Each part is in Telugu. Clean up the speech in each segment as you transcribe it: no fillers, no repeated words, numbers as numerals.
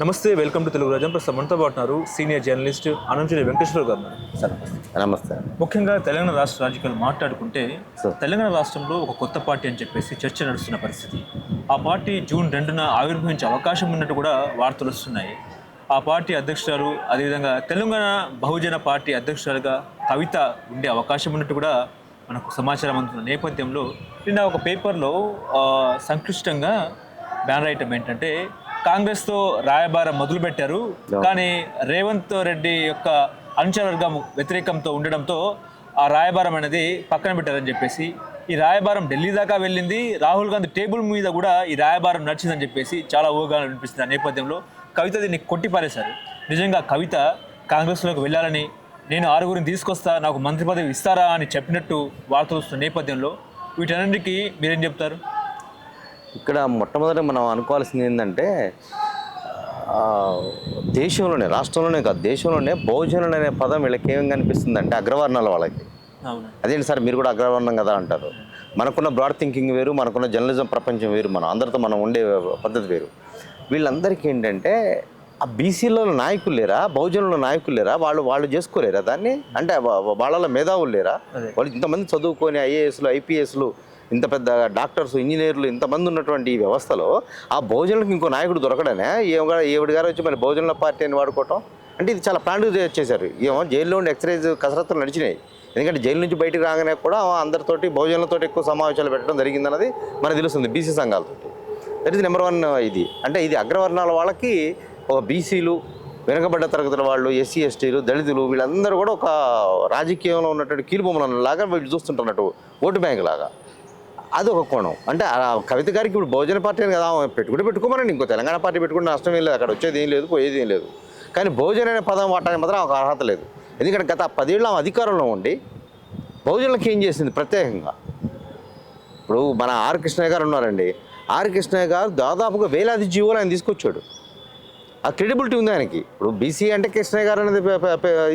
నమస్తే, వెల్కమ్ టు తెలుగు రాజం. ప్రస్తుతం మనతో పాటు ఉన్నారు సీనియర్ జర్నలిస్ట్ అనంతపురి వెంకటేశ్వర గారు. సార్ నమస్తే. ముఖ్యంగా తెలంగాణ రాష్ట్ర రాజకీయాలు మాట్లాడుకుంటే తెలంగాణ రాష్ట్రంలో ఒక కొత్త పార్టీ అని చెప్పేసి చర్చ నడుస్తున్న పరిస్థితి. ఆ పార్టీ జూన్ 2న ఆవిర్భవించే అవకాశం ఉన్నట్టు కూడా వార్తలు వస్తున్నాయి. ఆ పార్టీ అధ్యక్షురాలు, అదేవిధంగా తెలంగాణ బహుజన పార్టీ అధ్యక్షురాలుగా కవిత ఉండే అవకాశం ఉన్నట్టు కూడా మనకు సమాచారం అందుతున్న నేపథ్యంలో నిన్న ఒక పేపర్లో సంక్లిష్టంగా బ్యానర్ ఐటమ్ ఏంటంటే కాంగ్రెస్తో రాయబారం మొదలుపెట్టారు, కానీ రేవంత్ రెడ్డి యొక్క అనుచరవర్గం వ్యతిరేకంతో ఉండడంతో ఆ రాయబారం అనేది పక్కన పెట్టారని చెప్పేసి, ఈ రాయబారం ఢిల్లీ దాకా వెళ్ళింది, రాహుల్ గాంధీ టేబుల్ మీద కూడా ఈ రాయబారం నడిచిందని చెప్పేసి చాలా ఊహాగానాలు వినిపిస్తుంది. ఆ నేపథ్యంలో కవిత దీన్ని కొట్టిపారేశారు. నిజంగా కవిత కాంగ్రెస్లోకి వెళ్ళాలని, నేను 6గురిని తీసుకొస్తా, నాకు మంత్రి పదవి ఇస్తారా అని చెప్పినట్టు వార్తలు వస్తున్న నేపథ్యంలో వీటన్నిటికీ మీరేం చెప్తారు? ఇక్కడ మొట్టమొదటి మనం అనుకోవాల్సింది ఏంటంటే, దేశంలోనే, రాష్ట్రంలోనే కాదు దేశంలోనే బహుజనులు అనే పదం వీళ్ళకి ఏం కనిపిస్తుంది అంటే అగ్రవర్ణాల వాళ్ళకి. అదేంటి సార్ మీరు కూడా అగ్రవర్ణం కదా అంటారు. మనకున్న బ్రాడ్ థింకింగ్ వేరు, మనకున్న జర్నలిజం ప్రపంచం వేరు, అందరితో మనం ఉండే పద్ధతి వేరు. వీళ్ళందరికీ ఏంటంటే ఆ బీసీలో నాయకులు లేరా, బహుజనుల నాయకులు లేరా, వాళ్ళు చేసుకోలేరా దాన్ని? అంటే వాళ్ళ మేధావులు లేరా? వాళ్ళు ఇంతమంది చదువుకొని ఐఏఎస్లు ఐపీఎస్లు, ఇంత పెద్ద డాక్టర్స్ ఇంజనీర్లు ఇంతమంది ఉన్నటువంటి ఈ వ్యవస్థలో ఆ బహుజనులకు ఇంకో నాయకుడు దొరకడనే ఏవిడి గారు వచ్చి మళ్ళీ బహుజనుల పార్టీ అని వాడుకోవటం అంటే ఇది చాలా ప్లాన్గా చేశారు. ఏమో జైల్లో ఉండి ఎక్సర్సైజ్ కసరత్తులు నడిచినాయి. ఎందుకంటే జైలు నుంచి బయటికి రాగానే కూడా అందరితోటి బహుజనులతో ఎక్కువ సమావేశాలు పెట్టడం జరిగిందన్నది మనకు తెలుస్తుంది బీసీ సంఘాలతో. That is number 1. ఇది అంటే ఇది అగ్రవర్ణాల వాళ్ళకి ఒక బీసీలు, వెనుకబడ్డ తరగతుల వాళ్ళు, ఎస్సీ ఎస్టీలు, దళితులు వీళ్ళందరూ కూడా ఒక రాజకీయంలో ఉన్నటువంటి కీలుబొమ్మలలాగా వీళ్ళు చూస్తుంటున్నట్టు ఓటు బ్యాంక్ లాగా. అది ఒక కోణం. అంటే కవిత గారికి ఇప్పుడు బహుజన పార్టీ అని కదా పెట్టుకోమనండి, ఇంకో తెలంగాణ పార్టీ పెట్టుకుంటే నష్టం ఏం లేదు, అక్కడ వచ్చేది ఏం లేదు, పోయేది ఏం లేదు. కానీ బహుజన అనే పదం వాటానికి మాత్రం ఒక అర్హత లేదు. ఎందుకంటే గత 10 ఏళ్ళు అధికారంలో ఉండి బహుజనులకు ఏం చేసింది ప్రత్యేకంగా? ఇప్పుడు మన ఆర్ కృష్ణయ్య గారు ఉన్నారండి. ఆర్ కృష్ణయ్య గారు దాదాపుగా వేలాది జీవోలు ఆయన తీసుకొచ్చాడు. ఆ క్రెడిబిలిటీ ఉంది ఆయనకి. ఇప్పుడు బీసీ అంటే కృష్ణయ్య గారు అనేది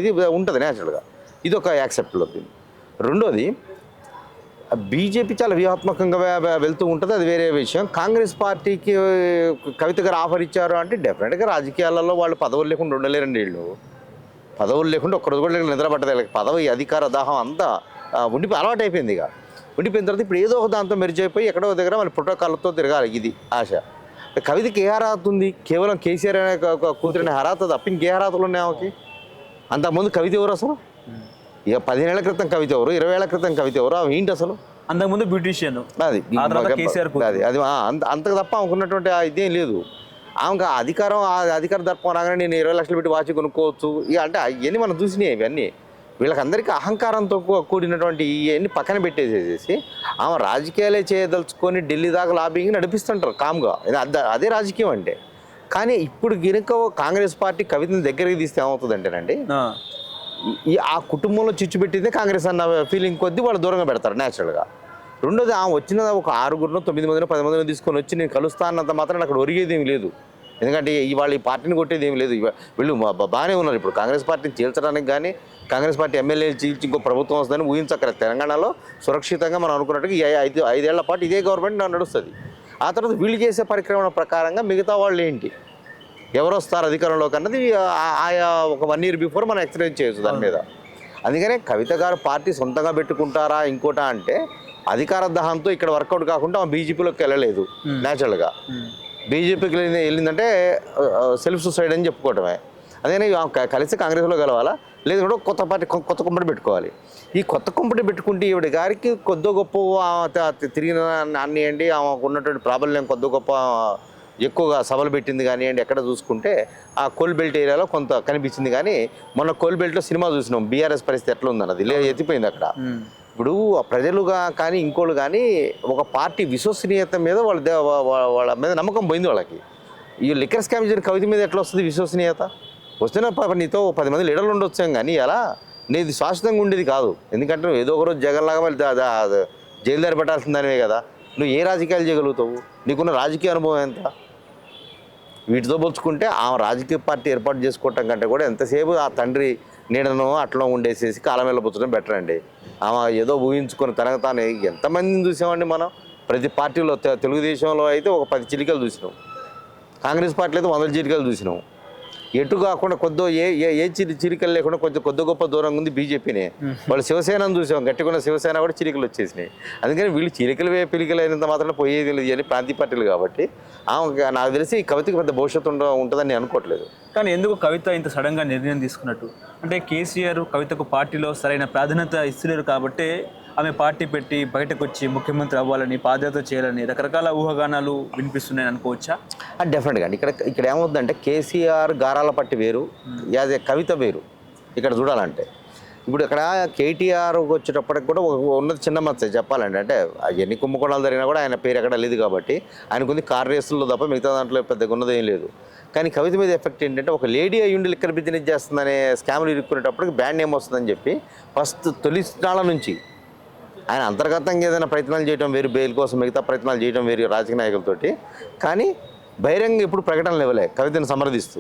ఇది ఉంటుంది న్యాచురల్గా. ఇది ఒక యాక్సెప్ట్లో ఉంది. రెండోది, బీజేపీ చాలా వ్యూహాత్మకంగా వెళ్తూ ఉంటుంది, అది వేరే విషయం. కాంగ్రెస్ పార్టీకి కవిత గారు ఆఫర్ ఇచ్చారు అంటే డెఫినెట్గా రాజకీయాలలో వాళ్ళు పదవులు లేకుండా ఉండలేరండి. వీళ్ళు పదవులు లేకుండా ఒక్కరోజు కూడా నిద్రపట్టదు. వీళ్ళకి పదవి అధికార దాహం అంతా అలవాటు అయిపోయింది. ఇక ఉండిపోయిన తర్వాత ఇప్పుడు ఏదో ఒక దాంతో మెరిచైపోయి ఎక్కడో దగ్గర మళ్ళీ ప్రోటోకాల్తో తిరగాలి, ఇది ఆశ. కవితకి ఏ అర్హత ఉంది? కేవలం కేసీఆర్ అనే కూతురిని అర్హత తప్ప ఇంకే అర్హతలు ఉన్నాయి ఆమెకి? అంతకుముందు కవిత ఎవరు అసలు? ఇక 15 ఏళ్ల క్రితం కవిత ఎవరు, 20 ఏళ్ల క్రితం కవిత ఎవరు, అవి ఏంటి అసలు? అంతకుముందు బ్యూటీషియన్, అది అది అంతకు తప్ప ఆమెకున్నటువంటి ఇదేం లేదు. ఆమెకు అధికార దర్పం రాగానే నేను 20 లక్షలు పెట్టి వాచి కొనుక్కోవచ్చు ఇక అంటే ఇవన్నీ మనం చూసినాయి. ఇవన్నీ వీళ్ళకందరికీ అహంకారంతో కూడినటువంటి ఇవన్నీ పక్కన పెట్టేసేసి ఆమె రాజకీయాలే చేయదలుచుకొని ఢిల్లీ దాకా లాబింగ్ నడిపిస్తుంటారు కామ్గా. అదే రాజకీయం అంటే. కానీ ఇప్పుడు గినక కాంగ్రెస్ పార్టీ కవితని దగ్గరికి తీస్తే ఏమవుతుందంటేనండి, ఆ కుటుంబంలో చిచ్చు పెట్టిందే కాంగ్రెస్ అన్న ఫీలింగ్ కొద్దీ వాళ్ళు దూరంగా పెడతారు న్యాచురల్గా. రెండోది, ఆమె వచ్చిన ఒక 6గురినో 9 మందినో 10 మందినో తీసుకొని వచ్చి నేను కలుస్తానంత మాత్రం అక్కడ ఒరిగేది ఏమి లేదు. ఎందుకంటే ఇవాళ ఈ పార్టీని కొట్టేది ఏమి లేదు. వీళ్ళు బాగానే ఉన్నారు. ఇప్పుడు కాంగ్రెస్ పార్టీని చీల్చడానికి కానీ, కాంగ్రెస్ పార్టీ ఎమ్మెల్యేలు చీల్చి ఇంకో ప్రభుత్వం వస్తుందని ఊహించక్కర. తెలంగాణలో సురక్షితంగా మనం అనుకున్నట్టుగా 5 ఏళ్ల పాటు ఇదే గవర్నమెంట్ నడుస్తుంది. ఆ తర్వాత వీళ్ళు చేసే పరిక్రమణ ప్రకారంగా మిగతా వాళ్ళు ఏంటి, ఎవరు వస్తారు అధికారంలోకి అన్నది ఆయా ఒక 1 ఇయర్ బిఫోర్ మనం ఎక్స్ప్లెయిన్ చేయొచ్చు దాని మీద. అందుకనే కవిత గారు పార్టీ సొంతంగా పెట్టుకుంటారా ఇంకోటా అంటే అధికార దహంతో ఇక్కడ వర్కౌట్ కాకుండా ఆమె బీజేపీలోకి వెళ్ళలేదు. న్యాచురల్గా బీజేపీకి వెళ్ళిందంటే సెల్ఫ్ సూసైడ్ అని చెప్పుకోవటమే. అదేనా కలిసి కాంగ్రెస్లో కలవాలా, లేదు కూడా కొత్త పార్టీ కొత్త కుంపటి పెట్టుకోవాలి. ఈ కొత్త కుంపటి పెట్టుకుంటే ఈవిడ గారికి కొద్ది గొప్ప తిరిగిన అనియండి, ఆమెకు ఉన్నటువంటి ప్రాబల్యం కొద్ది గొప్ప ఎక్కువగా సభలు పెట్టింది కానివ్వండి. ఎక్కడ చూసుకుంటే ఆ కోల్బెల్ట్ ఏరియాలో కొంత కనిపించింది. కానీ మొన్న కోల్బెల్ట్లో సినిమా చూసినాం, బీఆర్ఎస్ పరిస్థితి ఎట్లా ఉందన్నది ఎత్తిపోయింది అక్కడ. ఇప్పుడు ప్రజలుగా కానీ ఇంకోళ్ళు కానీ ఒక పార్టీ విశ్వసనీయత మీద వాళ్ళ మీద నమ్మకం పోయింది వాళ్ళకి. ఈ లిక్కర్ స్కామ్ చేసిన కవిత మీద ఎట్లా వస్తుంది విశ్వసనీయత? వస్తున్న నీతో 10 మంది లీడర్లు ఉండొచ్చాం కానీ ఎలా నీది శాశ్వతంగా ఉండేది కాదు. ఎందుకంటే నువ్వు ఏదో ఒకరోజు జగన్లాగా మళ్ళీ జైలు దారి పెట్టాల్సిందనివే కదా. నువ్వు ఏ రాజకీయాలు చేయగలుగుతావు? నీకున్న రాజకీయ అనుభవం ఎంత? వీటితో పోల్చుకుంటే ఆమె రాజకీయ పార్టీ ఏర్పాటు చేసుకోవటం కంటే కూడా ఎంతసేపు ఆ తండ్రి నీడను అట్లా ఉండేసేసి కాలం వెళ్ళబోచ్చడం బెటర్ అండి. ఆమె ఏదో ఊహించుకొని తనకు తాను ఎంతమందిని చూసామండి మనం. ప్రతి పార్టీలో తెలుగుదేశంలో అయితే ఒక 10 చిలికలు చూసినాం. కాంగ్రెస్ పార్టీలో అయితే 100 చీలికలు చూసినాం. ఎటు కాకుండా కొద్దో ఏ చిరికలు లేకుండా కొంచెం కొద్ది గొప్ప దూరంగా ఉంది బీజేపీనే. వాళ్ళు శివసేనను చూసాం, గట్టిగా శివసేన కూడా చిరికలు వచ్చేసినాయి. అందుకని వీళ్ళు చిరికలు పిలికలు అయినంత మాత్రం పోయేది లేదు అని ప్రాంతీయ పార్టీలు కాబట్టి నాకు తెలిసి ఈ కవితకి పెద్ద భవిష్యత్తు ఉంటుందని నేను అనుకోవట్లేదు. కానీ ఎందుకు కవిత ఇంత సడన్గా నిర్ణయం తీసుకున్నట్టు? అంటే కేసీఆర్ కవితకు పార్టీలో సరైన ప్రాధాన్యత ఇస్తలేరు కాబట్టి ఆమె పార్టీ పెట్టి బయటకు వచ్చి ముఖ్యమంత్రి అవ్వాలని, పాదయాత్ర చేయాలని రకరకాల ఊహాగానాలు వినిపిస్తున్నాయని అనుకోవచ్చా? డెఫినెట్గా అండి. ఇక్కడ ఏమవుతుందంటే కేసీఆర్ గారాల పట్టి వేరు, యాజ్ ఏ కవిత వేరు. ఇక్కడ చూడాలంటే ఇప్పుడు ఇక్కడ కేటీఆర్ వచ్చేటప్పటికి కూడా ఉన్నది చిన్న మచ్చ చెప్పాలంటే. అంటే ఎన్ని కుంభకోణాలు జరిగినా కూడా ఆయన పేరు ఎక్కడ లేదు కాబట్టి ఆయనకుంది కార్ రేసుల్లో తప్ప మిగతా దాంట్లో పెద్దగా ఉన్నది ఏం లేదు. కానీ కవిత మీద ఎఫెక్ట్ ఏంటంటే ఒక లేడీ అయ్యుండి లిక్కర్ బిజినెస్ చేస్తుందనే స్కామ్లు ఇరుక్కునేటప్పటికి బ్యాడ్ నేమ్ వస్తుందని చెప్పి ఫస్ట్ తొలి నాళ్ళ నుంచి ఆయన అంతర్గతంగా ఏదైనా ప్రయత్నాలు చేయడం వేరు, బెయిల్ కోసం మిగతా ప్రయత్నాలు చేయడం వేరు రాజకీయ నాయకులతోటి. కానీ బహిరంగ ఇప్పుడు ప్రకటనలు ఇవ్వలే కవితను సమర్థిస్తూ.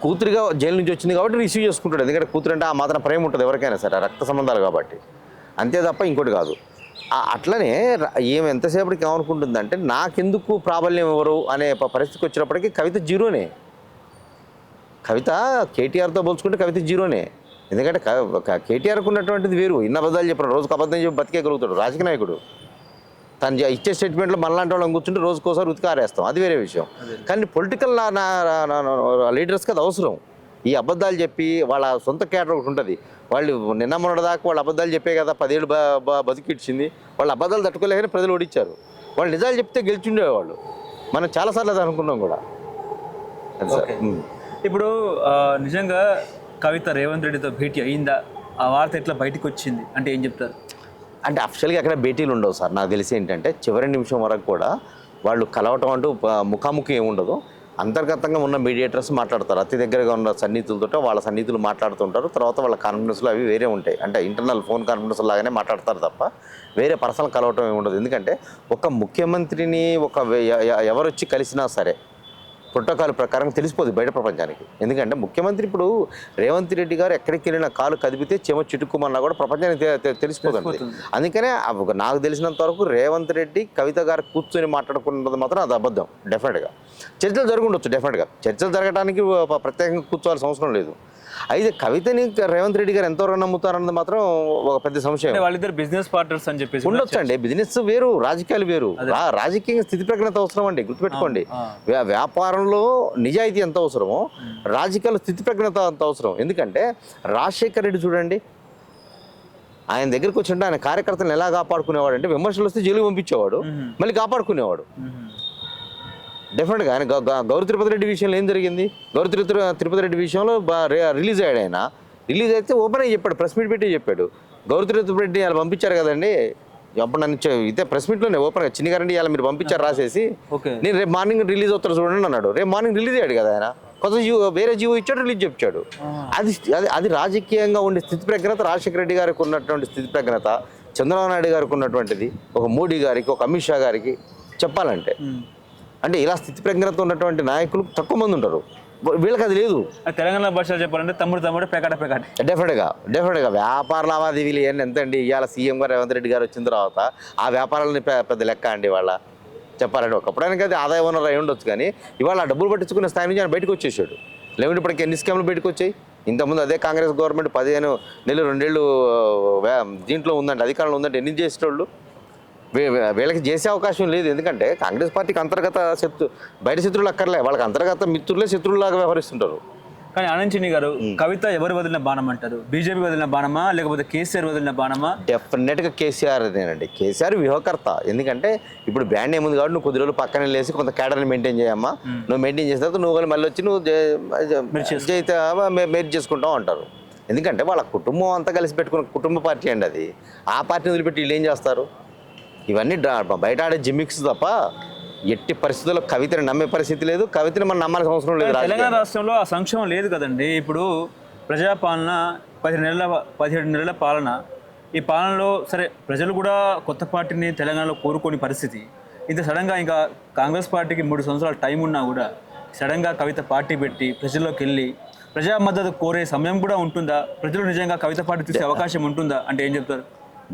కూతురిగా జైలు నుంచి వచ్చింది కాబట్టి రిసీవ్ చేసుకుంటాడు. ఎందుకంటే కూతురు అంటే ఆ మాత్రం ప్రేమ ఉంటుంది ఎవరికైనా సరే, రక్త సంబంధాలు కాబట్టి. అంతే తప్ప ఇంకోటి కాదు. అట్లనే ఏమి ఎంతసేపటికి ఏమనుకుంటుందంటే నాకెందుకు ప్రాబల్యం ఎవరు అనే పరిస్థితికి వచ్చినప్పటికీ కవిత జీరోనే. కవిత కేటీఆర్తో పోల్చుకుంటే కవిత జీరోనే. ఎందుకంటే కేటీఆర్కు ఉన్నటువంటిది వేరు. ఇన్న అబద్ధాలు చెప్పిన రోజుకు అబద్ధం చెప్పి బతికేయగలుగుతాడు రాజకీయ నాయకుడు. తను ఇచ్చే స్టేట్మెంట్లో మనలాంటి వాళ్ళని కూర్చుంటే రోజుకోసారి ఉతికారేస్తాం, అది వేరే విషయం. కానీ పొలిటికల్ లీడర్స్కి అది అవసరం. ఈ అబద్ధాలు చెప్పి వాళ్ళ సొంత క్యాడర్ ఒకటి ఉంటుంది. వాళ్ళు నిన్న మొన్నటిదాకా వాళ్ళు అబద్ధాలు చెప్పే కదా 10 ఏళ్ళు బతికిచ్చింది. వాళ్ళు అబద్ధాలు తట్టుకోలేకనే ప్రజలు ఓడించారు. వాళ్ళు నిజాలు చెప్తే గెలిచిండేవాళ్ళు. మనం చాలాసార్లు అది అనుకున్నాం కూడా. ఇప్పుడు నిజంగా కవిత రేవంత్ రెడ్డితో భేటీ అయిందా? ఆ వార్త ఎట్లా బయటకు వచ్చింది అంటే ఏం చెప్తారు? అంటే అఫిషియల్గా ఎక్కడ భేటీలు ఉండవు సార్. నాకు తెలిసి ఏంటంటే చివరి నిమిషం వరకు కూడా వాళ్ళు కలవటం అంటూ ముఖాముఖి ఏముండదు. అంతర్గతంగా ఉన్న మీడియేటర్స్ మాట్లాడతారు. అతి దగ్గరగా ఉన్న సన్నిహితులతో వాళ్ళ సన్నిహితులు మాట్లాడుతుంటారు. తర్వాత వాళ్ళ కాన్ఫిడెన్స్లు అవి వేరే ఉంటాయి. అంటే ఇంటర్నల్ ఫోన్ కాన్ఫిడెన్స్ లాగానే మాట్లాడతారు తప్ప వేరే పర్సనల్ కలవటం ఏమి ఉండదు. ఎందుకంటే ఒక ముఖ్యమంత్రిని ఎవరు వచ్చి కలిసినా సరే ప్రోటోకాల్ ప్రకారం తెలిసిపోదు బయట ప్రపంచానికి. ఎందుకంటే ముఖ్యమంత్రి ఇప్పుడు రేవంత్ రెడ్డి గారు ఎక్కడికి వెళ్ళిన కాలు కదిపితే చెమ చిటుక్కుమన్నా కూడా ప్రపంచానికి తెలిసిపోతుంది. అందుకనే నాకు తెలిసినంత వరకు రేవంత్ రెడ్డి కవిత గారు కూర్చొని మాట్లాడుకున్నది మాత్రం అది అబద్ధం. డెఫినెట్గా చర్చలు జరుగుండొచ్చు. డెఫినెట్గా చర్చలు జరగడానికి ప్రత్యేకంగా కూర్చోవాల్సిన అవసరం లేదు. అయితే కవితని రేవంత్ రెడ్డి గారు ఎంతవరకు నమ్ముతారన్నది మాత్రం ఒక పెద్ద సంశయం. వాళ్ళిద్దరు బిజినెస్ పార్ట్నర్స్ అని చెప్పేసి ఉండొచ్చు అండి. బిజినెస్ వేరు, రాజకీయాలు వేరు. రాజకీయంగా స్థితి ప్రజ్ఞత అవసరం అండి, గుర్తుపెట్టుకోండి. వ్యాపారంలో నిజాయితీ ఎంత అవసరమో రాజకీయాల్లో స్థితి ప్రజ్ఞత అంత అవసరం. ఎందుకంటే రాజశేఖర్ రెడ్డి చూడండి, ఆయన దగ్గరికి వచ్చింటే ఆయన కార్యకర్తలను ఎలా కాపాడుకునేవాడు అంటే విమర్శలు వస్తే జైలుకి పంపించేవాడు, మళ్ళీ కాపాడుకునేవాడు. డెఫినెట్గా ఆయన గౌరీ తిరుపతి రెడ్డి విషయంలో ఏం జరిగింది? గౌరీ తిరుపతి రెడ్డి విషయంలో రిలీజ్ అయ్యాడు. ఆయన రిలీజ్ అయితే ఓపెన్ అయ్యి చెప్పాడు, ప్రెస్ మీట్ పెట్టి చెప్పాడు. గౌరీ తిరుపతి రెడ్డి వాళ్ళు పంపించారు కదండి, అప్పుడు నన్ను ఇదే ప్రెస్ మీట్లోనే ఓపెన్గా చిన్ని గారండి ఇలా మీరు పంపించారు రాసేసి, నేను రేపు మార్నింగ్ రిలీజ్ అవుతారు చూడండి అన్నాడు. రేపు మార్నింగ్ రిలీజ్ అయ్యాడు కదా ఆయన. కొత్త వేరే జీవో ఇచ్చాడు, రిలీజ్ చెప్పాడు. అది రాజకీయంగా ఉండే స్థితి ప్రజ్ఞత రాజశేఖర రెడ్డి గారికి ఉన్నటువంటి స్థితి ప్రజ్ఞత, చంద్రబాబు నాయుడు గారికి ఉన్నటువంటిది, ఒక మోడీ గారికి, ఒక అమిత్ షా గారికి చెప్పాలంటే. అంటే ఇలా స్థితి ప్రజ్ఞత ఉన్నటువంటి నాయకులు తక్కువ మంది ఉంటారు. వీళ్ళకి అది లేదు. తెలంగాణ భాషలో చెప్పాలంటే తమ్ముడు పెకాట. డెఫినెట్గా వ్యాపార లావాదేవీలు ఇవన్నీ ఎంత అండి? ఇవాళ సీఎం గారు రేవంత్ రెడ్డి గారు వచ్చిన తర్వాత ఆ వ్యాపారాలని పెద్ద లెక్క అండి. వాళ్ళ చెప్పాలంటే ఒకప్పుడైనా అది ఆదాయ వనరు అయి ఉండొచ్చు, కానీ ఇవాళ డబ్బులు పట్టించుకునే స్థాయి నుంచి ఆయన బయటకు వచ్చేసాడు. లేకుంటే ఇప్పటికి ఎన్ని స్కామ్లు బయటకు వచ్చాయి? ఇంతకుముందు అదే కాంగ్రెస్ గవర్నమెంట్ 15 నెలలు 2 ఏళ్ళు దీంట్లో ఉందంటే, అధికారంలో ఉందంటే ఎన్ని చేసేటోళ్ళు. వీళ్ళకి చేసే అవకాశం లేదు. ఎందుకంటే కాంగ్రెస్ పార్టీకి అంతర్గత బయట శత్రువులు అక్కర్లే, వాళ్ళకి అంతర్గత మిత్రులే శత్రువులాగా వ్యవహరిస్తుంటారు. కానీ ఆనంద్ గారు, కవిత ఎవరు వదిలిన బాణం అంటారు? బీజేపీ వదిలిన బాణమా లేకపోతే కేసీఆర్ వదిలిన బాణమా? డెఫినెట్గా కేసీఆర్ అదేనండి. కేసీఆర్ వ్యూహకర్త. ఎందుకంటే ఇప్పుడు బ్యాండ్ ఏముంది కాబట్టి నువ్వు కొద్ది రోజులు పక్కనే లేసి కొంత క్యాడర్ని మెయింటైన్ చేయమ్మా, నువ్వు మెయింటైన్ చేసిన తర్వాత నువ్వు మళ్ళీ వచ్చి నువ్వు మెరిట్ చేసుకుంటావు అంటారు. ఎందుకంటే వాళ్ళ కుటుంబం అంతా కలిసి పెట్టుకున్న కుటుంబ పార్టీ అండి అది. ఆ పార్టీని వదిలిపెట్టి వీళ్ళు ఏం చేస్తారు? ఇవన్నీ బయట ఆడే జిమ్మిక్స్ తప్ప ఎట్టి పరిస్థితుల్లో కవితని నమ్మే పరిస్థితి లేదు, కవితని మనం నమ్మాల్సిన అవసరం లేదు. తెలంగాణ రాష్ట్రంలో ఆ సంక్షేమం లేదు కదండి. ఇప్పుడు ప్రజాపాలన 17 నెలల పాలన. ఈ పాలనలో సరే ప్రజలు కూడా కొత్త పార్టీని తెలంగాణలో కోరుకోని పరిస్థితి. ఇంత సడన్గా ఇంకా కాంగ్రెస్ పార్టీకి 3 సంవత్సరాల టైం ఉన్నా కూడా సడన్గా కవిత పార్టీ పెట్టి ప్రజల్లోకి వెళ్ళి ప్రజా మద్దతు కోరే సమయం కూడా ఉంటుందా? ప్రజలు నిజంగా కవిత పార్టీ చూసే అవకాశం ఉంటుందా అంటే ఏం చెప్తారు?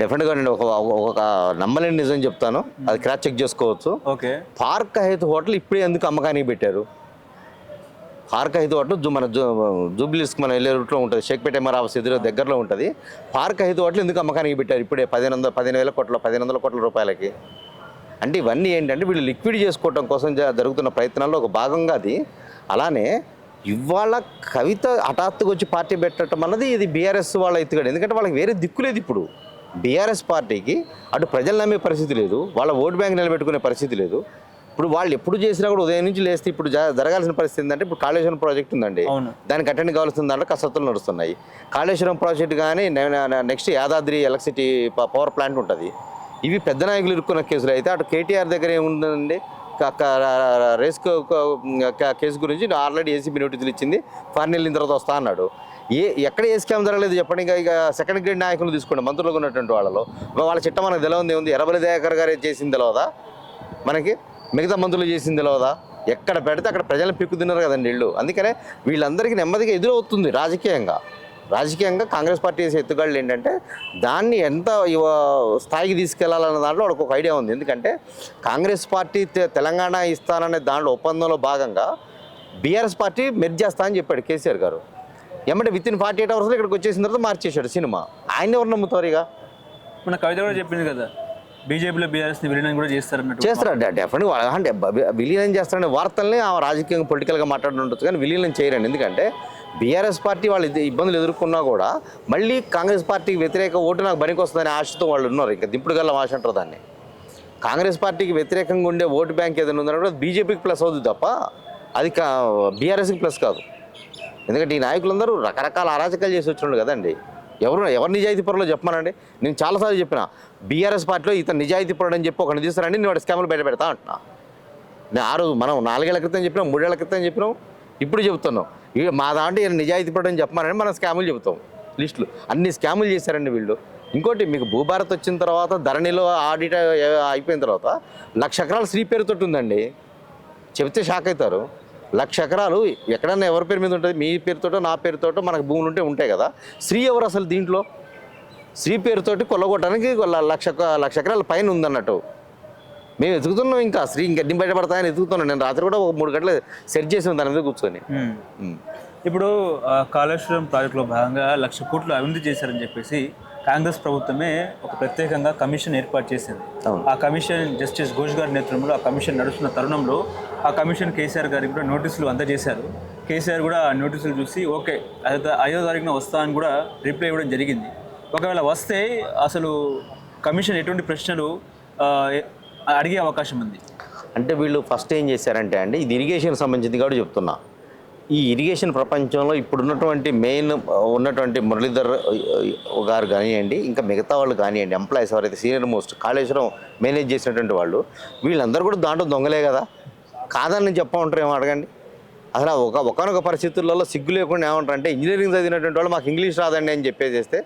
డెఫినెట్గా నేను ఒక నమ్మలేని నిజం చెప్తాను, అది క్రాస్ చెక్ చేసుకోవచ్చు. ఓకే. పార్క్ హైత్ హోటల్ ఇప్పుడే ఎందుకు అమ్మకానికి పెట్టారు? పార్క్ హైత్ హోటల్ మన జూబ్లీస్కి మనం వెళ్ళే రూట్లో ఉంటుంది, షేక్పేట ఎంఆర్ ఆఫీస్ ఎదురు దగ్గరలో ఉంటుంది. పార్క్ హైత్ హోటల్ ఎందుకు అమ్మకానికి పెట్టారు ఇప్పుడే 15,000 కోట్ల రూపాయలకి? అంటే ఇవన్నీ ఏంటంటే వీళ్ళు లిక్విడ్ చేసుకోవటం కోసం జరుగుతున్న ప్రయత్నాల్లో ఒక భాగంగా అది. అలానే ఇవాళ కవిత హఠాత్తుగా వచ్చి పార్టీ పెట్టడం అన్నది ఇది బీఆర్ఎస్ వాళ్ళ ఎత్తుగడ. ఎందుకంటే వాళ్ళకి వేరే దిక్కు లేదు ఇప్పుడు. బీఆర్ఎస్ పార్టీకి అటు ప్రజలు నమ్మే పరిస్థితి లేదు, వాళ్ళ ఓటు బ్యాంక్ నిలబెట్టుకునే పరిస్థితి లేదు. ఇప్పుడు వాళ్ళు ఎప్పుడు చేసినా కూడా ఉదయం నుంచి లేస్తే ఇప్పుడు జరగాల్సిన పరిస్థితి ఏంటంటే, ఇప్పుడు కాళేశ్వరం ప్రాజెక్ట్ ఉందండి, దానికి అటెండ్ కావాల్సిన దాంట్లో కసరత్తులు నడుస్తున్నాయి. కాళేశ్వరం ప్రాజెక్ట్ కానీ next Yadadri electricity power plant ఉంటుంది. ఇవి పెద్ద నాయకులు ఇరుక్కున్న కేసులు. అయితే అటు కేటీఆర్ దగ్గర ఏముందండి, రేస్ కేసు గురించి ఆల్రెడీ ఏసీబీ నోటీసులు ఇచ్చింది, ఫారిన్ వెళ్ళిన తర్వాత వస్తా అన్నాడు. ఎక్కడ ఏ స్కామ్ జరగలేదు చెప్పండి. ఇక సెకండ్ గ్రేడ్ నాయకులు తీసుకోండి, మంత్రులకు ఉన్నటువంటి వాళ్ళలో వాళ్ళ చిట్టం మనకు తెలియదు ఏముంది. ఎర్రబలి దయాకర్ గారు చేసింది తెలియదా మనకి? మిగతా మంత్రులు చేసింది తెలియదా? ఎక్కడ పెడితే అక్కడ ప్రజలను పిక్కు తిన్నారు కదండి వీళ్ళు. అందుకనే వీళ్ళందరికీ నెమ్మదిగా ఎదురవుతుంది రాజకీయంగా కాంగ్రెస్ పార్టీ చేసే ఎత్తుగాళ్ళు ఏంటంటే దాన్ని ఎంత స్థాయికి తీసుకెళ్లాలన్న దాంట్లో వాళ్ళకి ఒక ఐడియా ఉంది. ఎందుకంటే కాంగ్రెస్ పార్టీ తెలంగాణ ఇస్తాననే దాంట్లో ఒప్పందంలో భాగంగా బీఆర్ఎస్ పార్టీ మెర్జ్ చేస్తా అని చెప్పాడు కేసీఆర్ గారు. ఏమంటే వితిన్ 48 అవర్స్లో ఇక్కడికి వచ్చేసిన తర్వాత మార్చేశాడు సినిమా. ఆయన ఎవరు నమ్ముతారు? ఇక మన కవిత కూడా చెప్పింది కదా, బీజేపీలో బీఆర్ఎస్ని విలీనం కూడా చేస్తారన్నట్టు. చేస్తారు డెఫినెట్గా. అంటే విలీనం చేస్తారనే వార్తల్ని ఆ రాజకీయంగా పొలిటికల్గా మాట్లాడుతుండొచ్చు, కానీ విలీనం చేయరండి. ఎందుకంటే బీఆర్ఎస్ పార్టీ వాళ్ళు ఇబ్బందులు ఎదుర్కొన్నా కూడా మళ్ళీ కాంగ్రెస్ పార్టీకి వ్యతిరేక ఓటు నాకు బనికి వస్తుందనే ఆశతో వాళ్ళు ఉన్నారు. ఇంకా దింపుడు గల్ల ఆశ అంటారు దాన్ని. కాంగ్రెస్ పార్టీకి వ్యతిరేకంగా ఉండే ఓటు బ్యాంక్ ఏదైనా ఉందన్నా కూడా బీజేపీకి ప్లస్ అవుతుంది తప్ప అది బీఆర్ఎస్కి ప్లస్ కాదు. ఎందుకంటే ఈ నాయకులందరూ రకరకాల అరాచకాలు చేసి వచ్చినాడు కదండి. ఎవరు నిజాయితీ పరులో చెప్పమనండి. నేను చాలాసార్లు చెప్పిన, బీఆర్ఎస్ పార్టీలో ఇతను నిజాయితీ పరుడు అని చెప్పి ఒకరిని తీస్తారండి, నేను వాడి స్కామ్లు బయట పెడతా అంటున్నా. నేను ఆ రోజు మనం 4 ఏళ్ల క్రితం చెప్పినాం, 3 ఏళ్ల క్రితం చెప్పినాం, ఇప్పుడు చెబుతున్నాం. ఇక మా దాంట్లో ఈయన నిజాయితీ పరుడు అని చెప్పమనండి, మనం స్కాములు చెబుతాం. లిస్టులు అన్ని స్కాములు చేశారండి వీళ్ళు. ఇంకోటి, మీకు భూభారత్ వచ్చిన తర్వాత ధరణిలో ఆడిట్ అయిపోయిన తర్వాత 1,00,000 ఎకరాలు శ్రీ పేరుతో ఉందండి. చెబితే షాక్ అవుతారు. 1,00,000 ఎకరాలు ఎక్కడన్నా ఎవరి పేరు మీద ఉంటుంది? మీ పేరుతోటో నా పేరుతోటో మనకు భూములు ఉంటాయి కదా. శ్రీ ఎవరు అసలు దీంట్లో? శ్రీ పేరుతోటి కొల్లగొట్టడానికి 1,00,000 ఎకరాల పైన ఉందన్నట్టు. మేము ఎదుగుతున్నాం, ఇంకా శ్రీ ఇంకెన్ని బయటపడతాయని ఎదుగుతున్నాం. నేను రాత్రి కూడా ఒక 3 గంటలు సెట్ చేసాను దాని మీద కూర్చొని. ఇప్పుడు కాళేశ్వరం ప్రాజెక్టులో భాగంగా 1,00,000 కోట్లు అవినీతి చేశారని చెప్పేసి కాంగ్రెస్ ప్రభుత్వమే ఒక ప్రత్యేకంగా కమిషన్ ఏర్పాటు చేసింది. ఆ కమిషన్ జస్టిస్ ఘోష్ గారి నేతృత్వంలో ఆ కమిషన్ నడుస్తున్న తరుణంలో ఆ కమిషన్ కేసీఆర్ గారికి కూడా నోటీసులు అందజేశారు. కేసీఆర్ కూడా ఆ నోటీసులు చూసి ఓకే 5వ తారీఖున వస్తా అని కూడా రిప్లై ఇవ్వడం జరిగింది. ఒకవేళ వస్తే అసలు కమిషన్ ఎటువంటి ప్రశ్నలు అడిగే అవకాశం ఉంది? అంటే వీళ్ళు ఫస్ట్ ఏం చేశారంటే అండి, ఇది ఇరిగేషన్ సంబంధించింది కాబట్టి చెప్తున్నా. ఈ ఇరిగేషన్ ప్రపంచంలో ఇప్పుడున్నటువంటి మెయిన్ ఉన్నటువంటి మురళీధర్ గారు కానివ్వండి, ఇంకా మిగతా వాళ్ళు కానివ్వండి, ఎంప్లాయీస్ ఎవరైతే సీనియర్ మోస్ట్ కాళేశ్వరం మేనేజ్ చేసినటువంటి వాళ్ళు, వీళ్ళందరూ కూడా దాంట్లో దొంగలే కదా. కాదని చెప్పమంటారు, ఏమో అడగండి. అసలు ఒకనొక పరిస్థితులలో సిగ్గు లేకుండా ఏమంటారంటే, ఇంజనీరింగ్ చదివినటువంటి వాళ్ళు మాకు ఇంగ్లీష్ రాదండి అని చెప్పేసేస్తే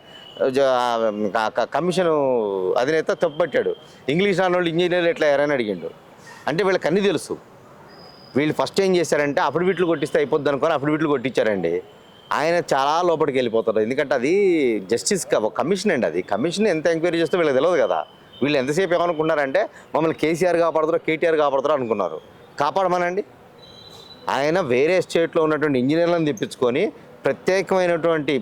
కమిషన్ అధినేత తప్పుపట్టాడు. ఇంగ్లీష్ రాని వాళ్ళు ఇంజనీర్లు ఎట్లా అయ్యారని అడిగిండు. అంటే వీళ్ళకి అన్నీ తెలుసు. వీళ్ళు ఫస్ట్ ఏం చేశారంటే అఫిడవిట్లు కొట్టిస్తే అయిపోద్ది అనుకొని అఫిడవిట్లు కొట్టించారండి. ఆయన చాలా లోపలికి వెళ్ళిపోతారు. ఎందుకంటే అది జస్టిస్ కమిషన్ అండి. అది కమిషన్ ఎంత ఎంక్వైరీ చేస్తే వీళ్ళకి తెలియదు కదా. వీళ్ళు ఎంతసేపు ఏమనుకున్నారంటే మమ్మల్ని కేసీఆర్ కాపాడుతారో కేటీఆర్ కాపాడుతారో అనుకున్నారు. కాపాడమనండి. ఆయన వేరే స్టేట్లో ఉన్నటువంటి ఇంజనీర్లను తెప్పించుకొని ప్రత్యేకమైనటువంటి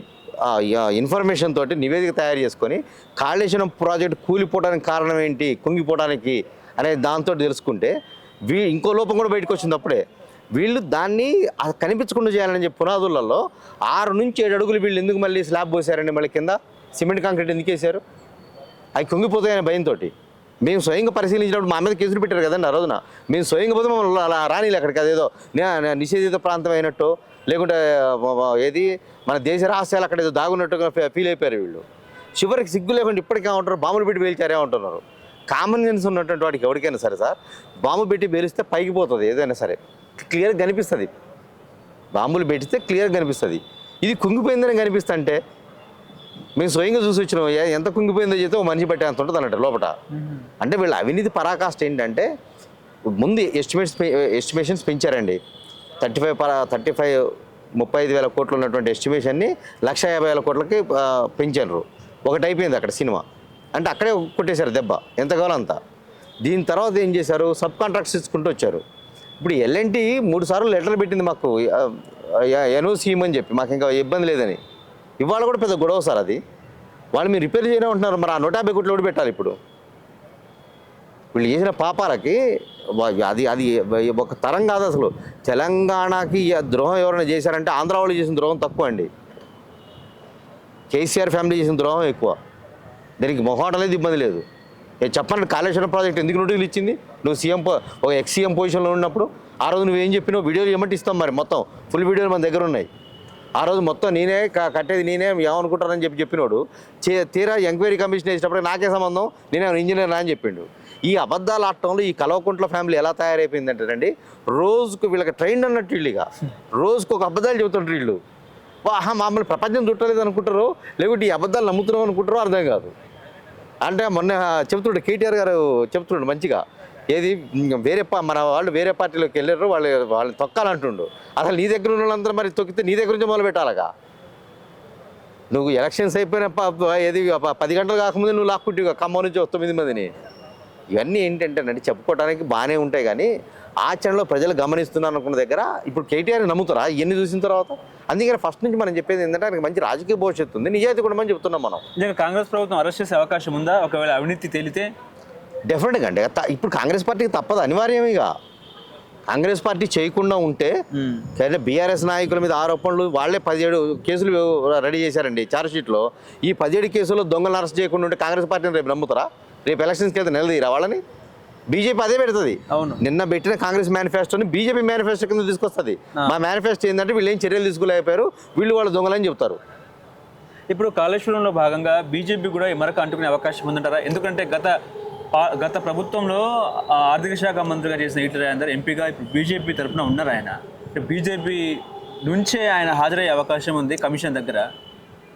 ఇన్ఫర్మేషన్ తోటి నివేదిక తయారు చేసుకొని కాళేశ్వరం ప్రాజెక్టు కూలిపోవడానికి కారణం ఏంటి, కుంగిపోవడానికి అనే దాంతో తెలుసుకుంటే ఇంకో లోపం కూడా బయటకు వచ్చింది. అప్పుడే వీళ్ళు దాన్ని కనిపించకుండా చేయాలని చెప్పి పునాదులలో 6 నుంచి 7 అడుగులు వీళ్ళు ఎందుకు మళ్ళీ స్లాబ్ పోసారండి, మళ్ళీ కింద సిమెంట్ కాంక్రీట్ ఎందుకు వేసారు? అవి కుంగిపోతాయనే భయంతో మేము స్వయంగా పరిశీలించినప్పుడు మా మీద కేసులు పెట్టారు కదండి ఆ రోజున. మేము స్వయంగా పోతే మమ్మల్ని అలా రానిలే అక్కడికి, అదేదో నిషేధిత ప్రాంతం అయినట్టు, లేకుంటే ఏది మన దేశ రహస్యాలు అక్కడ ఏదో దాగున్నట్టుగా ఫీల్ అయిపోయారు వీళ్ళు. చివరికి సిగ్గు లేకుండా ఇప్పటికే ఏమంటారు, బాంబులు పెట్టి పేల్చారేమంటున్నారు. కామన్ సెన్స్ ఉన్నటువంటి వాడికి ఎవరికైనా సరే సార్, బాంబు పెట్టి పేలిస్తే పైకి పోతుంది, ఏదైనా సరే క్లియర్గా కనిపిస్తుంది. బాంబులు పెట్టిస్తే క్లియర్గా కనిపిస్తుంది. ఇది కుంగిపోయిందని కనిపిస్తుంటే మేము స్వయంగా చూసి వచ్చినాం. ఎంత కుంగిపోయిందో చేస్తే ఒక మనిషి పట్టే అంత ఉంటుంది అన్నట్టు లోపల. అంటే వీళ్ళ అవినీతి పరాకాష్ట ఏంటంటే ముందు ఎస్టిమేషన్స్ పెంచారండి. 35,000 కోట్లు ఉన్నటువంటి ఎస్టిమేషన్ని 1,50,000 కోట్లకి పెంచారు. ఒకటి అయిపోయింది అక్కడ సినిమా. అంటే అక్కడే కొట్టేశారు దెబ్బ ఎంత కావాలో అంత. దీని తర్వాత ఏం చేశారు, సబ్ కాంట్రాక్ట్స్ ఇచ్చుకుంటూ వచ్చారు. ఇప్పుడు ఎల్ఎన్టీ 3 సార్లు లెటర్ పెట్టింది మాకు ఎన్ఓసి ఇవ్వమని చెప్పి, మాకు ఇంకా ఇబ్బంది లేదని. ఇవాళ కూడా పెద్ద గొడవ సార్ అది. వాళ్ళు మీరు రిపేర్ చేయడం ఉంటున్నారు, మరి ఆ 150 కోట్లు కూడా పెట్టాలి. ఇప్పుడు వీళ్ళు చేసిన పాపాలకి అది ఒక తరం కాదు అసలు. తెలంగాణకి ద్రోహం ఎవరైనా చేశారంటే ఆంధ్ర వాళ్ళు చేసిన ద్రోహం తక్కువ అండి, కేసీఆర్ ఫ్యామిలీ చేసిన ద్రోహం ఎక్కువ. దీనికి మొహాటం లేదు, ఇబ్బంది లేదు. చెప్పండి, కాళేశ్వరం ప్రాజెక్ట్ ఎందుకు నోటీసులు ఇచ్చింది? నువ్వు సీఎం ఒక ఎక్స్-సీఎం పొజిషన్లో ఉన్నప్పుడు ఆ రోజు నువ్వేం చెప్పినావు? వీడియోలు ఏమంటే ఇస్తాం, మరి మొత్తం ఫుల్ వీడియోలు మన దగ్గర ఉన్నాయి. ఆ రోజు మొత్తం నేనే కట్టేది, నేనే ఏమనుకుంటానని చెప్పినోడు తీరా ఎంక్వైరీ కమిషన్ వేసినప్పుడు నాకే సంబంధం, నేనే ఇంజనీర్ అని చెప్పిండు. ఈ అబద్ధాలు ఆడటంలో ఈ కల్వకుంట్ల ఫ్యామిలీ ఎలా తయారైపోయిందంటేనండి, రోజుకు వీళ్ళకి ట్రైండ్ అన్నట్టు వీళ్ళు, ఇక రోజుకు ఒక అబద్ధాలు చెబుతుంటారు వీళ్ళు. మామూలు ప్రపంచం చుట్టలేదు అనుకుంటారు, లేకుంటే ఈ అబద్ధాలు నమ్ముతున్నాం అనుకుంటారో అర్థం కాదు. అంటే మొన్న చెబుతుండే కేటీఆర్ గారు చెబుతుండే మంచిగా, ఏది మన వాళ్ళు వేరే పార్టీలోకి వెళ్ళారు, వాళ్ళని తొక్కాలంటుండు. అసలు నీ దగ్గర ఉన్న వాళ్ళందరూ మరి తొక్కితే నీ దగ్గర నుంచి మొదలు పెట్టాలగా. నువ్వు ఎలక్షన్స్ అయిపోయిన ఏది 10 గంటలు కాకముందే నువ్వు లాక్కుంటే ఖమ్మం నుంచి 9 మందిని. ఇవన్నీ ఏంటంటేనండి చెప్పుకోవడానికి బాగానే ఉంటాయి, కానీ ఆచరణలో ప్రజలు గమనిస్తున్నారు అనుకున్న దగ్గర ఇప్పుడు కేటీఆర్ నమ్ముతారా ఇవన్నీ చూసిన తర్వాత? అందుకని ఫస్ట్ నుంచి మనం చెప్పేది ఏంటంటే ఆయనకి మంచి రాజకీయ భవిష్యత్తు ఉంది, నిజాయితీ కూడా మనం చెప్తున్నాం మనం. నిజంగా కాంగ్రెస్ ప్రభుత్వం అరెస్ట్ చేసే అవకాశం ఉందా ఒకవేళ అవినీతి తేలితే? డెఫినెట్గా అండి. ఇప్పుడు కాంగ్రెస్ పార్టీకి తప్పదు, అనివార్యం. ఇక కాంగ్రెస్ పార్టీ చేయకుండా ఉంటే బీఆర్ఎస్ నాయకుల మీద ఆరోపణలు వాళ్ళే 17 కేసులు రెడీ చేశారండి ఛార్జ్షీట్లో. ఈ 17 కేసుల్లో దొంగలను అరెస్ట్ చేయకుండా ఉంటే కాంగ్రెస్ పార్టీని రేపు నమ్ముతారా? రేపు ఎలక్షన్స్కి వెళ్తే నిలదీరా వాళ్ళని? బీజేపీ అదే పెడుతుంది. నిన్న పెట్టిన కాంగ్రెస్ మేనిఫెస్టోని బీజేపీ మేనిఫెస్టో కింద తీసుకొస్తుంది. మా మేనిఫెస్టో ఏంటంటే వీళ్ళు ఏం చర్యలు తీసుకోలేకపోయారు, వీళ్ళు వాళ్ళ దొంగలని చెప్తారు. ఇప్పుడు కాళేశ్వరంలో భాగంగా బీజేపీ కూడా ఈ మరక అంటుకునే అవకాశం ఉందంటారా? ఎందుకంటే గత ప్రభుత్వంలో ఆర్థిక శాఖ మంత్రిగా చేసిన ఈటెల రాజేందర్ ఎంపీగా ఇప్పుడు బీజేపీ తరఫున ఉన్నారు. ఆయన బీజేపీ నుంచే ఆయన హాజరయ్యే అవకాశం ఉంది కమిషన్ దగ్గర.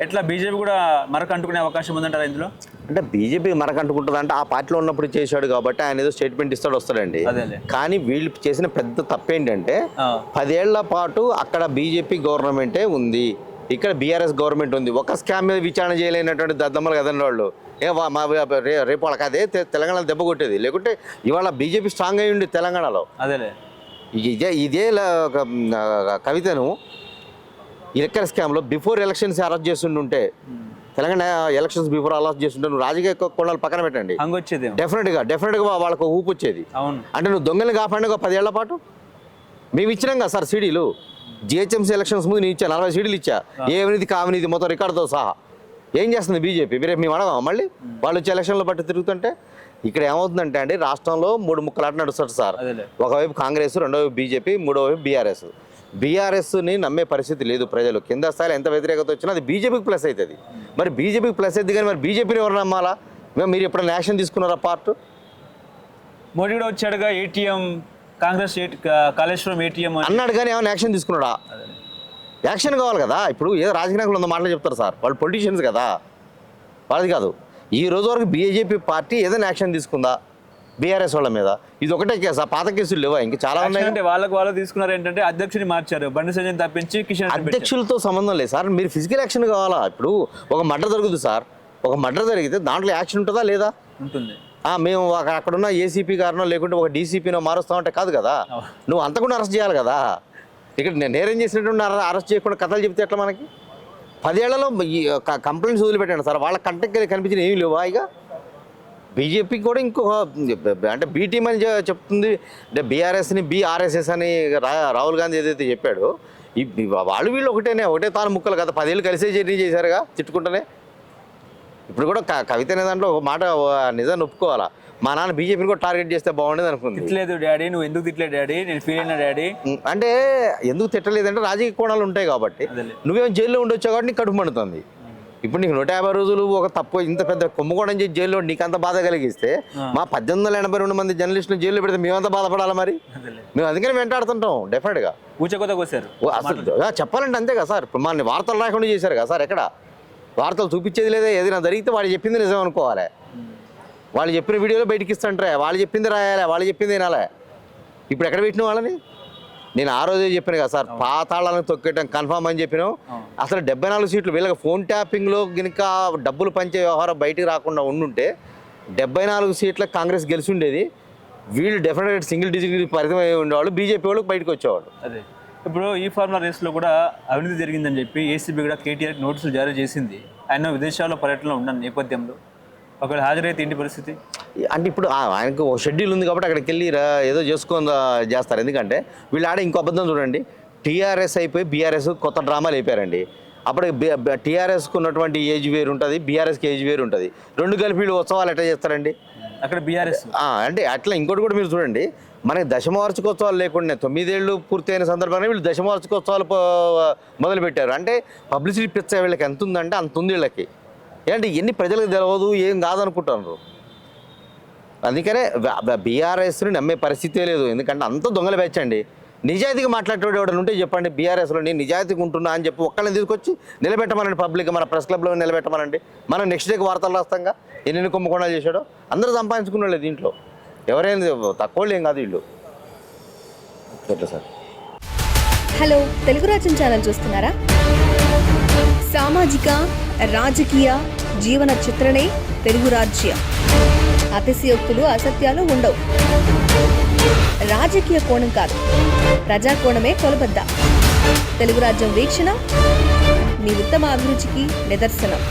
ఎట్లా బీజేపీ కూడా మరక అంటుకునే అవకాశం ఉందంటారా ఇందులో? అంటే బీజేపీ మరక అంటుకుంటుంది అంటే ఆ పార్టీలో ఉన్నప్పుడు చేశాడు కాబట్టి ఆయన ఏదో స్టేట్మెంట్ వస్తాడండి. కానీ వీళ్ళు చేసిన పెద్ద తప్పేంటంటే 10 ఏళ్ల పాటు అక్కడ బీజేపీ గవర్నమెంటే ఉంది, ఇక్కడ బీఆర్ఎస్ గవర్నమెంట్ ఉంది. ఒక స్కామ్ మీద విచారణ చేయలేనటువంటి దద్దమ్మలు కదండి వాళ్ళు. రేపు వాళ్ళకి అదే తెలంగాణలో దెబ్బ కొట్టేది. లేకుంటే ఇవాళ బీజేపీ స్ట్రాంగ్ అయ్యి ఉండి తెలంగాణలో. అదేలే ఇదే కవితను ఎలక్షన్ స్కామ్లో బిఫోర్ ఎలక్షన్స్ అరెస్ట్ చేస్తుంటే, తెలంగాణ ఎలక్షన్స్ బిఫోర్ అరెస్ట్ చేస్తుంటే నువ్వు రాజకీయ కొన్నాళ్ళు పక్కన పెట్టండి, డెఫినెట్గా వాళ్ళకు ఊపు వచ్చేది. అంటే నువ్వు దొంగల్ని కాపాడి 10 ఏళ్ల పాటు మేము ఇచ్చినాం కదా సార్ సీడీలు. జిహెచ్ఎంసీ ఎలక్షన్స్ ముందు నేను ఇచ్చా 40 సీడీలు ఇచ్చా, ఏ అవినీతి కావినీతి మొత్తం రికార్డుతో సహా. ఏం చేస్తుంది బీజేపీ? రేపు మేము అడగాం మళ్ళీ వాళ్ళు వచ్చి ఎలక్షన్లో బట్టి తిరుగుతుంటే? ఇక్కడ ఏమవుతుందంటే అండి, రాష్ట్రంలో 3 ముక్కలాట నడుస్తుంది సార్. ఒకవైపు కాంగ్రెస్, రెండోవైపు బీజేపీ, మూడోవైపు బీఆర్ఎస్. బీఆర్ఎస్ని నమ్మే పరిస్థితి లేదు ప్రజలు. కింద స్థాయిలో ఎంత వ్యతిరేకత వచ్చినా అది బీజేపీకి ప్లస్ అవుతుంది. మరి బీజేపీకి ప్లస్ అవుతుంది, కానీ మరి బీజేపీని ఎవరు నమ్మాలా? మీరు ఎప్పుడైనా యాక్షన్ తీసుకున్నారా? పార్ట్ మోడీ కూడా వచ్చాడుగా, ఏటీఎం కాంగ్రెస్ కాళేశ్వరం ఏటీఎం అన్నాడు, కానీ ఏమైనా యాక్షన్ తీసుకున్నాడా? యాక్షన్ కావాలి కదా. ఇప్పుడు ఏదో రాజకీయ నాయకులు 100 మాటలు చెప్తారు సార్, వాళ్ళు పొలిటీషియన్స్ కదా, వాళ్ళది కాదు. ఈ రోజు వరకు బీజేపీ పార్టీ ఏదైనా యాక్షన్ తీసుకుందా బీఆర్ఎస్ వాళ్ళ మీద? ఇది ఒకటే కేసు, పాత కేసులు లేవా? ఇంకా చాలా ఉన్నాయి. అంటే వాళ్ళు తీసుకున్నారు ఏంటంటే అధ్యక్షుని మార్చారు, బండి సంజయ్ తప్పించి కిషన్. అధ్యక్షులతో సంబంధం లేదు సార్, మీరు ఫిజికల్ యాక్షన్ కావాలా? ఇప్పుడు ఒక మర్డర్ జరుగుతుంది సార్, ఒక మర్డర్ జరిగితే దాంట్లో యాక్షన్ ఉంటుందా లేదా? ఉంటుంది. మేము అక్కడున్న ఏసీపీ గారినో లేకుంటే ఒక డీసీపీనో మారుస్తామంటే కాదు కదా, నువ్వు అంతకుండా అరెస్ట్ చేయాలి కదా. ఇక్కడ నేరేం చేసినట్టు అరెస్ట్ చేయకుండా కథలు చెప్తే ఎట్లా? మనకి 10 ఏళ్లలో ఈ కంప్లైంట్స్ వదిలిపెట్టాను సార్, వాళ్ళ కంటెక్ట్ కనిపించిన ఏమీ లేవా? ఇక బీజేపీ కూడా ఇంకో అంటే బీ టీమ్ అని చెప్తుంది, అంటే బీఆర్ఎస్ని బీఆర్ఎస్ఎస్ అని రాహుల్ గాంధీ ఏదైతే చెప్పాడో, వాళ్ళు వీళ్ళు ఒకటే తాను ముక్కలు కదా. 10 ఏళ్ళు కలిసే జర్నీ చేశారుగా తిట్టుకుంటూనే. ఇప్పుడు కూడా కవిత అనే దాంట్లో ఒక మాట నిజాన్ని ఒప్పుకోవాలా, మా నాన్న బీజేపీని కూడా టార్గెట్ చేస్తే బాగుండేది అనుకుంది. తిట్టలేదు డాడీ, నువ్వు ఎందుకు తిట్టలేదు డాడీ, నేను ఫీల్ అయినా డాడీ అంటే ఎందుకు తిట్టలేదంటే రాజకీయ కోణాలు ఉంటాయి కాబట్టి. నువ్వేమో జైల్లో ఉండొచ్చావు కాబట్టి నీకు కడుపు మండుతుంది. ఇప్పుడు నీకు 150 రోజులు ఒక తప్పు ఇంత పెద్ద కుంభకోణం చేసి జైల్లో నీకు అంత బాధ కలిగిస్తే, మా 1882 మంది జర్నలిస్టులు జైల్లో పెడితే మేమంతా బాధపడాలి. మరి మేము అందుకని వెంటాడుతుంటాం డెఫినెట్గా. ఊచకొత కోసారు అసలు చెప్పాలంటే అంతే కదా సార్. ఇప్పుడు మన వార్తలు రాకుండా చేశారు కదా సార్, ఎక్కడ వార్తలు చూపించేది లేదా? ఏదైనా జరిగితే వాళ్ళు చెప్పింది నిజం అనుకోవాలి, వాళ్ళు చెప్పిన వీడియోలో బయటికి ఇస్తుంటారే, వాళ్ళు చెప్పింది రాయాలి, వాళ్ళు చెప్పింది వినాలి. ఇప్పుడు ఎక్కడ పెట్టిన వాళ్ళని? నేను ఆ రోజే చెప్పాను కదా సార్, పాతాళాలను తొక్కేయటం కన్ఫామ్ అని చెప్పినాం. అసలు 74 సీట్లు వీళ్ళకి ఫోన్ ట్యాపింగ్లో కనుక డబ్బులు పంచే వ్యవహారం బయటికి రాకుండా ఉండుంటే 74 సీట్లకు కాంగ్రెస్ గెలిచి ఉండేది. వీళ్ళు డెఫినెట్గా సింగిల్ డిజిట్ పరిమితం అయి ఉండేవాళ్ళు, బీజేపీ వాళ్ళు బయటకు వచ్చేవాళ్ళు. అదే ఇప్పుడు ఈ ఫార్ములా రేస్లో కూడా అవినీతి జరిగిందని చెప్పి ఏసీబీ కూడా కేటీఆర్కి నోటీసులు జారీ చేసింది. ఆయన విదేశాల్లో పర్యటనలో ఉన్న నేపథ్యంలో ఒకవేళ హాజరైతే ఏంటి పరిస్థితి? అంటే ఇప్పుడు ఆయనకు ఒక షెడ్యూల్ ఉంది కాబట్టి అక్కడికి వెళ్ళి ఏదో చేసుకొని చేస్తారు. ఎందుకంటే వీళ్ళు ఆడే ఇంకో అబద్ధం చూడండి, టీఆర్ఎస్ అయిపోయి బీఆర్ఎస్ కొత్త డ్రామాలు అయిపోయారండి. అప్పుడు టీఆర్ఎస్కి ఉన్నటువంటి ఏజ్ వేరు ఉంటుంది, బీఆర్ఎస్కి ఏజ్ వేరు ఉంటుంది. రెండు కలిపి వీళ్ళు ఉత్సవాలు ఎట్లా చేస్తారండి అక్కడ బీఆర్ఎస్? అంటే అట్లా ఇంకోటి కూడా మీరు చూడండి, మనకి దశమవార్షికోత్సవాలు లేకుండా 9 ఏళ్ళు పూర్తయిన సందర్భంగా వీళ్ళు దశమవార్షికోత్సవాలు మొదలుపెట్టారు. అంటే పబ్లిసిటీ పిచ్చ వీళ్ళకి ఎంత ఉందంటే అంత ఉంది వీళ్ళకి. ఏంటంటే ఎన్ని ప్రజలకు తెలియదు, ఏం కాదనుకుంటున్నారు. అందుకనే బీఆర్ఎస్ని నమ్మే పరిస్థితే లేదు. ఎందుకంటే అంత దొంగలు పెంచండి. నిజాయితీగా మాట్లాడేవాడు ఎవడని ఉంటే చెప్పండి, బీఆర్ఎస్లో నేను నిజాయితీగా ఉంటున్నా అని చెప్పి ఒక్కళ్ళని తీసుకొచ్చి నిలబెట్టమనండి, పబ్లిక్ మన ప్రెస్ క్లబ్లో నిలబెట్టమనండి. మనం నెక్స్ట్ డేకి వార్తలు రాస్తాంగా ఎన్ని కుంభకోణాలు చేశాడో. అందరూ సంపాదించుకున్నాడు దీంట్లో, ఎవరైనా తక్కువ ఏం కాదు వీళ్ళు. ఎట్లా సార్? హలో, తెలుగు రాజ్యం ఛానల్ చూస్తున్నారా? సామాజిక రాజకీయ జీవన చిత్రణే తెలుగు రాజ్యం. అతిశయోక్తులు అసత్యాలు ఉండవు. రాజకీయ కోణం కాదు, ప్రజా కోణమే కొలబద్ద. తెలుగు రాజ్యం వీక్షణ మీ ఉత్తమ అభిరుచికి నిదర్శనం.